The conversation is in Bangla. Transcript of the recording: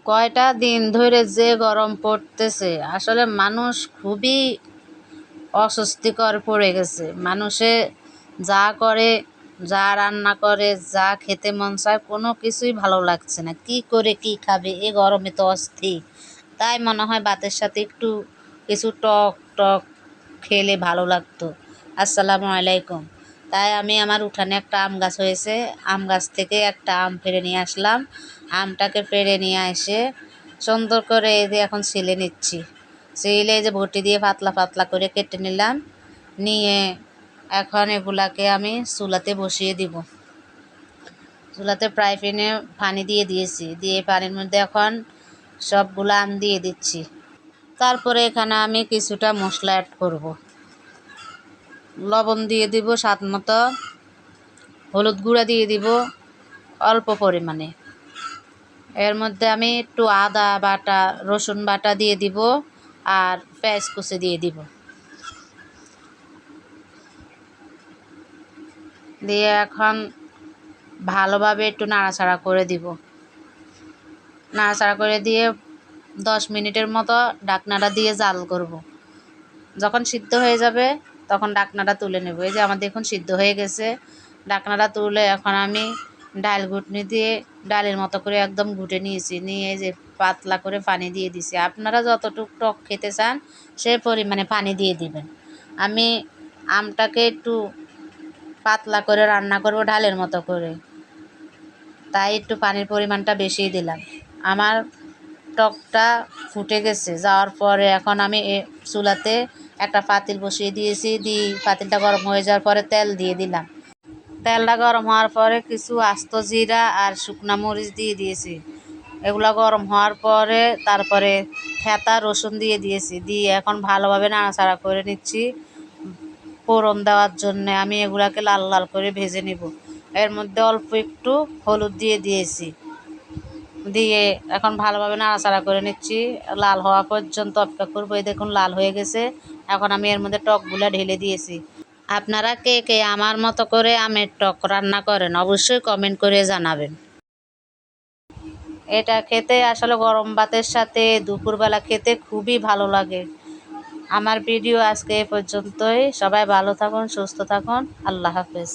কয়টা দিন ধরে যে গরম পড়তেছে, আসলে মানুষ খুবই অস্বস্তিকর পড়ে গেছে। মানুষে যা করে, যা রান্না করে, যা খেতে মন চায়, কোনো কিছুই ভালো লাগছে না। কি করে কি খাবে, এ গরমে তো অস্থির। তাই মনে হয় ভাতের সাথে একটু কিছু টক টক খেলে ভালো লাগতো। আসসালামু আলাইকুম। তাই আমি আমার উঠানে একটা আম গাছ হয়েছে, আম গাছ থেকে একটা আম পেড়ে নিয়ে আসলাম। আমটাকে পেড়ে নিয়ে এসে সুন্দর করে এই যে এখন ছিলে নিচ্ছি। ছিলে এই যে বটি দিয়ে পাতলা পাতলা করে কেটে নিলাম। নিয়ে এখন এগুলাকে আমি চুলাতে বসিয়ে দিব। চুলাতে ফ্রাই প্যানে পানি দিয়ে দিয়েছি, দিয়ে পানির মধ্যে এখন সবগুলো আম দিয়ে দিচ্ছি। তারপরে এখানে আমি কিছুটা মশলা অ্যাড করব। লবণ দিয়ে দিব স্বাদ মতো, হলুদ গুঁড়া দিয়ে দিব অল্প পরিমাণে। এর মধ্যে আমি একটু আদা বাটা, রসুন বাটা দিয়ে দিব আর পেঁয়াজ কুচি দিয়ে দিব। দিয়ে এখন ভালোভাবে একটু নাড়াচাড়া করে দিব। নাড়াচাড়া করে দিয়ে 10 মিনিটের মতো ঢাকনাটা দিয়ে জাল করব। যখন সিদ্ধ হয়ে যাবে তখন ঢাকনাটা তুলে নেব। এই যে আমার দেখুন সিদ্ধ হয়ে গেছে। ঢাকনাটা তুলে এখন আমি ডাল ঘুটনি দিয়ে ডালের মতো করে একদম ঘুটে নিয়েছি। নিয়ে যে পাতলা করে পানি দিয়ে দিছি। আপনারা যতটুকু টক খেতে চান সেই পরিমাণে পানি দিয়ে দিবেন। আমি আমটাকে একটু পাতলা করে রান্না করব ডালের মতো করে, তাই একটু পানির পরিমাণটা বেশিই দিলাম। আমার টকটা ফুটে গেছে, যাওয়ার পরে এখন আমি চুলাতে একটা পাতিল বসিয়ে দিয়েছি। দিয়ে পাতিলটা গরম হয়ে যাওয়ার পরে তেল দিয়ে দিলাম। তেলটা গরম হওয়ার পরে কিছু আস্ত জিরা আর শুকনা মরিচ দিয়ে দিয়েছি। এগুলো গরম হওয়ার পরে তারপরে থেঁতা রসুন দিয়ে দিয়েছি। দিয়ে এখন ভালোভাবে নাড়াচাড়া করে নিচ্ছি। ফোড়ন দেওয়ার জন্য আমি এগুলাকে লাল লাল করে ভেজে নিব। এর মধ্যে অল্প একটু হলুদ দিয়ে দিয়েছি। দিয়ে এখন ভালোভাবে নাড়াচাড়া করে নিচ্ছি। লাল হওয়া পর্যন্ত অপেক্ষা করবো। এই দেখুন লাল হয়ে গেছে। এখন আমি এর মধ্যে টকগুলা ঢেলে দিয়েছি। আপনারা কে কে আমার মতো করে আমের টক রান্না করেন অবশ্যই কমেন্ট করে জানাবেন। এটা খেতে আসলে গরম ভাতের সাথে দুপুরবেলা খেতে খুবই ভালো লাগে। আমার ভিডিও আজকে এ পর্যন্তই। সবাই ভালো থাকুন, সুস্থ থাকুন। আল্লাহ হাফেজ।